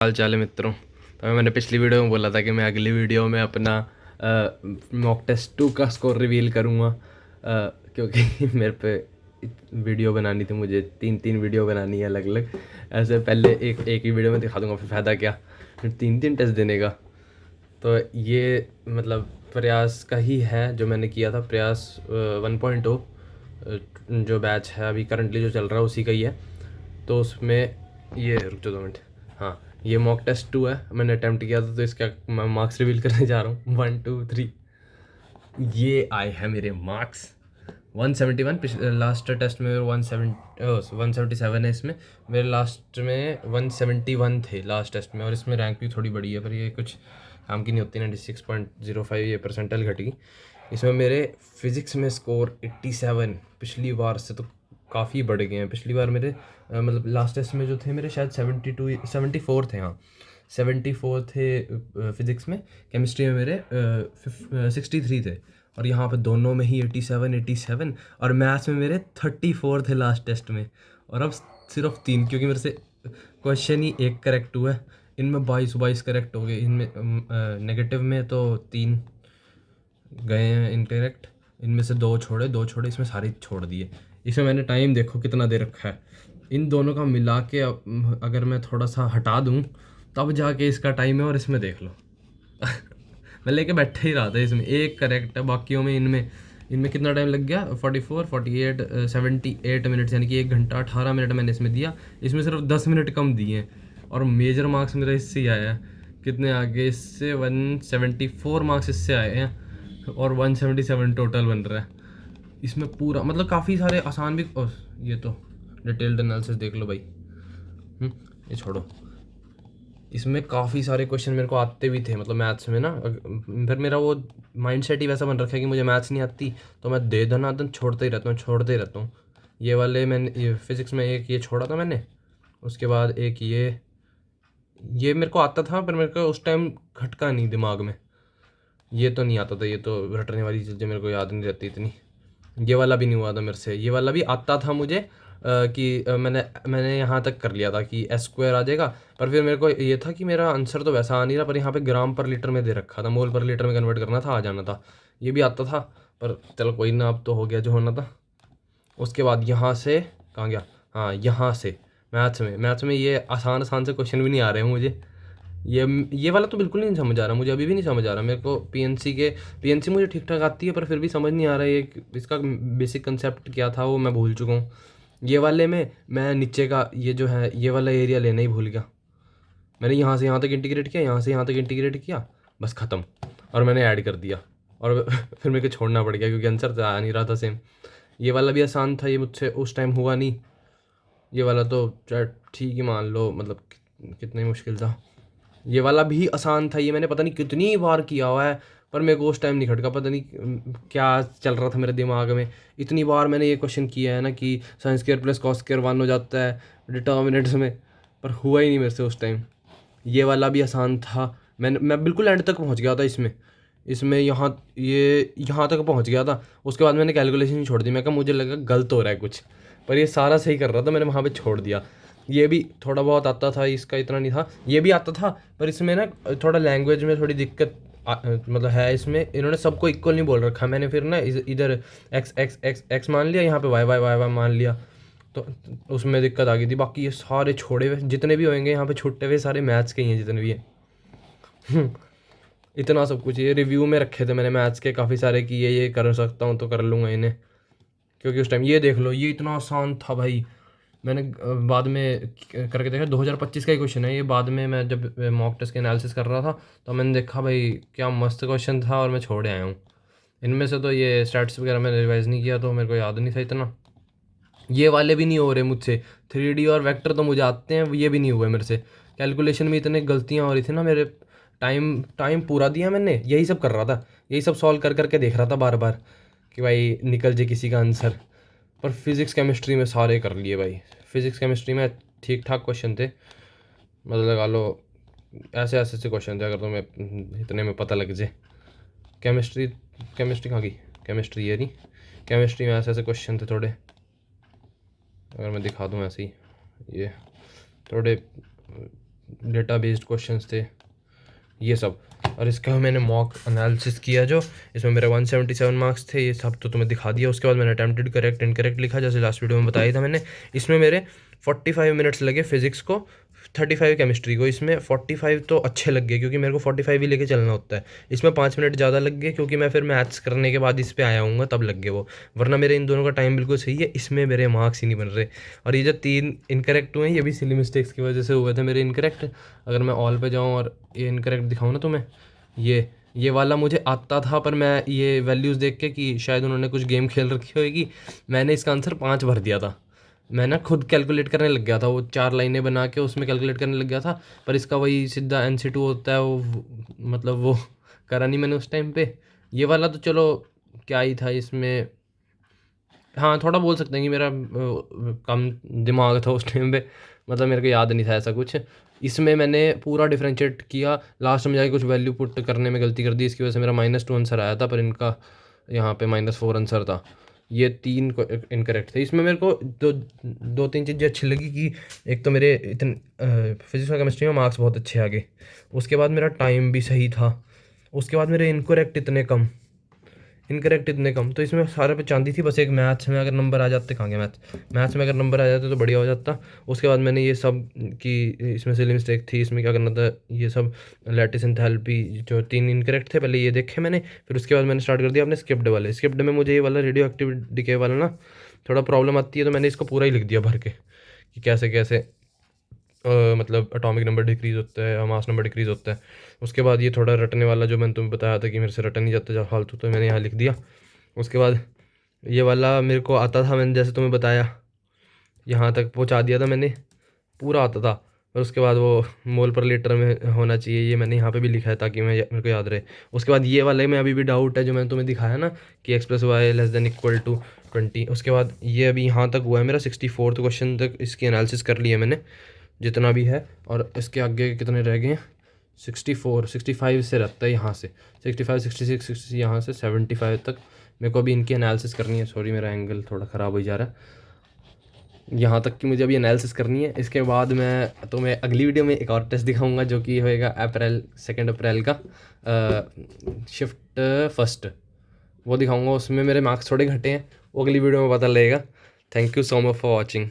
हाल चाल है मित्रों। तो मैंने पिछली वीडियो में बोला था कि मैं अगली वीडियो में अपना मॉक टेस्ट 2 का स्कोर रिवील करूँगा, क्योंकि मेरे पे वीडियो बनानी थी, मुझे तीन वीडियो बनानी है अलग अलग। ऐसे पहले एक ही वीडियो में दिखा दूँगा, फिर फ़ायदा क्या, फिर तीन टेस्ट देने का। तो ये मतलब प्रयास का ही है जो मैंने किया था, प्रयास 1.0 जो बैच है अभी करंटली जो चल रहा है उसी का ही है। तो उसमें ये रुक जाओ 2 मिनट। हाँ, ये मॉक टेस्ट 2 है, मैंने अटैम्प्ट किया था, तो इसका मैं मार्क्स रिवील करने जा रहा हूँ। 1 2 3 ये आए हैं मेरे मार्क्स 171। लास्ट टेस्ट में 177 है, इसमें मेरे लास्ट में 171 थे लास्ट टेस्ट में, और इसमें रैंक भी थोड़ी बड़ी है, पर ये कुछ काम की नहीं होती। 96.05 ये परसेंटाइल घटी। इसमें मेरे फिज़िक्स में स्कोर 87 पिछली बार से तो काफ़ी बढ़ गए हैं। पिछली बार मेरे मतलब लास्ट टेस्ट में जो थे मेरे शायद 74 थे। हाँ, 74 थे फिज़िक्स में। केमिस्ट्री में मेरे 63 थे, और यहाँ पे दोनों में ही 87 और मैथ्स में मेरे 34 थे लास्ट टेस्ट में। और अब सिर्फ 3, क्योंकि मेरे से क्वेश्चन ही एक करेक्ट हुआ है, इनमें 22 करेक्ट हो गए। इनमें नेगेटिव में तो 3 गए हैं इनकरेक्ट, इनमें से दो छोड़े, इसमें सारे छोड़ दिए। इसमें मैंने टाइम देखो कितना दे रखा है, इन दोनों का मिला के अगर मैं थोड़ा सा हटा दूँ तब जाके इसका टाइम है, और इसमें देख लो। मैं लेके बैठे ही रहा था, इसमें एक करेक्ट है, बाकियों में इनमें कितना टाइम लग गया, 44 48 78 मिनट्स, यानी कि 1 घंटा 18 मिनट मैंने इसमें दिया। इसमें सिर्फ 10 मिनट कम दिए हैं, और मेजर मार्क्स मेरा इससे ही आया है। कितने आगे इससे 174 मार्क्स इससे आए हैं, और 177 टोटल बन रहा है। इसमें पूरा मतलब काफ़ी सारे आसान भी ये तो डिटेल्ड एनालिसिस देख लो भाई। ये छोड़ो, इसमें काफ़ी सारे क्वेश्चन मेरे को आते भी थे, मतलब मैथ्स में ना। फिर मेरा वो माइंडसेट ही वैसा बन रखा है कि मुझे मैथ्स नहीं आती, तो मैं दे दनादन छोड़ते ही रहता हूँ। ये वाले मैंने ये फिज़िक्स में एक ये छोड़ा था मैंने, उसके बाद एक ये मेरे को आता था, पर मेरे को उस टाइम खटका नहीं दिमाग में। ये तो नहीं आता था, ये तो रटने वाली चीज़ें मेरे को याद नहीं रहती इतनी। ये वाला भी नहीं हुआ था मेरे से, ये वाला भी आता था मुझे कि मैंने यहाँ तक कर लिया था कि एस स्क्वायर आ जाएगा। पर फिर मेरे को ये था कि मेरा आंसर तो वैसा आ नहीं रहा, पर यहाँ पे ग्राम पर लीटर में दे रखा था, मोल पर लीटर में कन्वर्ट करना था, आ जाना था। ये भी आता था, पर चलो कोई ना, अब तो हो गया जो होना था। उसके बाद यहाँ से कहाँ गया, हाँ यहाँ से मैथ्स में ये आसान आसान से क्वेश्चन भी नहीं आ रहे हैं मुझे। ये वाला तो बिल्कुल नहीं समझ आ रहा मुझे, अभी भी नहीं समझ आ रहा मेरे को। पीएनसी मुझे ठीक ठाक आती है, पर फिर भी समझ नहीं आ रहा है ये इसका बेसिक कंसेप्ट क्या था, वो मैं भूल चुका हूँ। ये वाले में मैं नीचे का ये जो है ये वाला एरिया लेना ही भूल गया। मैंने यहाँ से यहाँ तक इंटीग्रेट किया, यहाँ से यहाँ तक इंटीग्रेट किया, बस ख़त्म, और मैंने ऐड कर दिया, और फिर मेरे को छोड़ना पड़ गया क्योंकि आंसर तो आ नहीं रहा था सेम। ये वाला भी आसान था, ये मुझसे उस टाइम हुआ नहीं। ये वाला तो ठीक ही मान लो, मतलब कितना ही मुश्किल था। ये वाला भी आसान था, ये मैंने पता नहीं कितनी बार किया हुआ है, पर मेरे को उस टाइम नहीं खटका, पता नहीं क्या चल रहा था मेरे दिमाग में। इतनी बार मैंने ये क्वेश्चन किया है ना कि sine square plus cos square 1 हो जाता है डिटर्मिनेंट्स में, पर हुआ ही नहीं मेरे से उस टाइम। ये वाला भी आसान था, मैं बिल्कुल एंड तक पहुंच गया था इसमें। यहाँ तक पहुंच गया था। उसके बाद मैंने कैलकुलेशन छोड़ दी, मैं कहा मुझे लगा गलत हो रहा है कुछ, पर ये सारा सही कर रहा था, मैंने वहाँ पे छोड़ दिया। ये भी थोड़ा बहुत आता था, इसका इतना नहीं था। ये भी आता था, पर इसमें ना थोड़ा लैंग्वेज में थोड़ी दिक्कत मतलब है इसमें। इन्होंने सबको इक्वल नहीं बोल रखा, मैंने फिर ना इधर एक्स एक्स एक्स एक्स मान लिया, यहाँ पे वाई वाई वाई वाई मान लिया, तो उसमें दिक्कत आ गई थी। बाकी ये सारे छोड़े हुए जितने भी होंगे यहाँ पे छुट्टे हुए सारे मैथ्स के ही हैं जितने भी हैं। इतना सब कुछ ये रिव्यू में रखे थे मैंने मैथ्स के काफ़ी सारे कि ये कर सकता हूँ तो कर लूँगा इन्हें, क्योंकि उस टाइम ये देख लो ये इतना आसान था भाई। मैंने बाद में करके देखा, 2025 का ही क्वेश्चन है ये। बाद में मैं जब मॉक टेस्ट के एनालिसिस कर रहा था तो मैंने देखा भाई क्या मस्त क्वेश्चन था, और मैं छोड़े आया हूँ। इनमें से तो ये स्टैट्स वगैरह मैंने रिवाइज़ नहीं किया, तो मेरे को याद नहीं था इतना। ये वाले भी नहीं हो रहे मुझसे, 3D और वेक्टर तो मुझे आते हैं, ये भी नहीं हुए मेरे से। कैलकुलेशन में इतने गलतियाँ हो रही थी ना मेरे, टाइम टाइम पूरा दिया मैंने, यही सब कर रहा था, यही सब सॉल्व कर करके देख रहा था बार बार कि भाई निकल जाए किसी का आंसर। पर फिज़िक्स केमिस्ट्री में सारे कर लिए भाई। फिज़िक्स केमिस्ट्री में ठीक ठाक क्वेश्चन थे, मतलब लगा लो ऐसे ऐसे से क्वेश्चन थे, अगर तुम्हें इतने में पता लग जाए। केमिस्ट्री केमिस्ट्री कहाँ गई, केमिस्ट्री ये नहीं, केमिस्ट्री में ऐसे ऐसे क्वेश्चन थे थोड़े, अगर मैं दिखा दूँ ऐसे ही, ये थोड़े डेटा बेस्ड क्वेश्चंस थे ये सब। और इसका मैंने मॉक एनालिसिस किया जो इसमें मेरे 177 मार्क्स थे, ये सब तो तुम्हें दिखा दिया। उसके बाद मैंने अटेम्प्टेड करेक्ट इनकरेक्ट लिखा जैसे लास्ट वीडियो में बताया था मैंने। इसमें मेरे 45 मिनट्स लगे फिजिक्स को, 35 केमिस्ट्री को। इसमें 45 तो अच्छे लग गए क्योंकि मेरे को 45 ही लेके चलना होता है। इसमें 5 मिनट ज़्यादा लग गए क्योंकि मैं फिर मैथ्स करने के बाद इस पे आया हूँ तब लग गए वो, वरना मेरे इन दोनों का टाइम बिल्कुल सही है। इसमें मेरे मार्क्स ही नहीं बन रहे। और ये जो 3 इनकरेक्ट हुए हैं ये भी सिली मिस्टेक्स की वजह से हुए थे मेरे इनकरेक्ट। अगर मैं ऑल पे जाऊँ और ये इनकरेक्ट दिखाऊँ ना तुम्हें, ये वाला मुझे आता था पर मैं ये वैल्यूज़ देख के कि शायद उन्होंने कुछ गेम खेल रखी होगी, मैंने इसका आंसर 5 भर दिया था। मैं ना खुद कैलकुलेट करने लग गया था, वो 4 लाइनें बना के उसमें कैलकुलेट करने लग गया था। पर इसका वही सीधा NC2 होता है वो, मतलब वो करा नहीं मैंने उस टाइम पे। ये वाला तो चलो क्या ही था इसमें, हाँ थोड़ा बोल सकते हैं कि मेरा कम दिमाग था उस टाइम पे, मतलब मेरे को याद नहीं था ऐसा कुछ। इसमें मैंने पूरा डिफरेंशिएट किया, लास्ट में जाके कुछ वैल्यू पुट करने में गलती कर दी, इसकी वजह से मेरा -2 आंसर आया था। पर इनका यहाँ पे -4 आंसर था। ये 3 इनकरेक्ट थे। इसमें मेरे को दो तीन चीज़ें अच्छी लगी कि एक तो मेरे इतने फिजिक्स और केमिस्ट्री में मार्क्स बहुत अच्छे आ गए, उसके बाद मेरा टाइम भी सही था, उसके बाद मेरे इनकरेक्ट इतने कम। तो इसमें सारे पे चांदी थी, बस एक मैथ्स में अगर नंबर आ जाते, कहाँ गया मैथ्स में अगर नंबर आ जाते तो बढ़िया हो जाता। उसके बाद मैंने ये सब कि इसमें सिली मिस्टेक थी, इसमें क्या करना था, ये सब लैटिस एंथैल्पी जो 3 इनकरेक्ट थे पहले ये देखे मैंने, फिर उसके बाद मैंने स्टार्ट कर दिया अपने स्किप्ड वाले। स्किप्ड में मुझे ये वाला रेडियो एक्टिव डिके वाला ना थोड़ा प्रॉब्लम आती है, तो मैंने इसको पूरा ही लिख दिया भर के कि कैसे कैसे मतलब एटॉमिक नंबर डिक्रीज़ होता है, मास नंबर डिक्रीज़ होता है। उसके बाद ये थोड़ा रटने वाला जो मैंने तुम्हें बताया था कि मेरे से रटा नहीं जाता जब फालतू, तो मैंने यहाँ लिख दिया। उसके बाद ये वाला मेरे को आता था, मैंने जैसे तुम्हें बताया यहाँ तक पहुँचा दिया था मैंने, पूरा आता था। और उसके बाद वो मोल पर लीटर में होना चाहिए, ये मैंने यहाँ पे भी लिखा है ताकि मेरे को याद रहे। उसके बाद ये वाले में अभी भी डाउट है जो मैंने तुम्हें दिखाया ना कि x+y <= 20। उसके बाद ये अभी यहाँ तक हुआ है मेरा 64 क्वेश्चन तक इसकी एनालिसिस कर लिया मैंने जितना भी है। और इसके आगे कितने रह गए हैं, 64 65 से रहता है यहाँ से 65 66 60 यहाँ से 75 तक मेरे को अभी इनकी एनालिसिस करनी है। सॉरी मेरा एंगल थोड़ा ख़राब हो जा रहा है, यहाँ तक कि मुझे अभी एनालिसिस करनी है। इसके बाद मैं अगली वीडियो में एक और टेस्ट दिखाऊंगा जो कि होएगा 2 अप्रैल का शिफ्ट फर्स्ट, वो दिखाऊंगा। उसमें मेरे मार्क्स थोड़े घटे हैं, वो अगली वीडियो में पता लगेगा। Thank you so much for watching.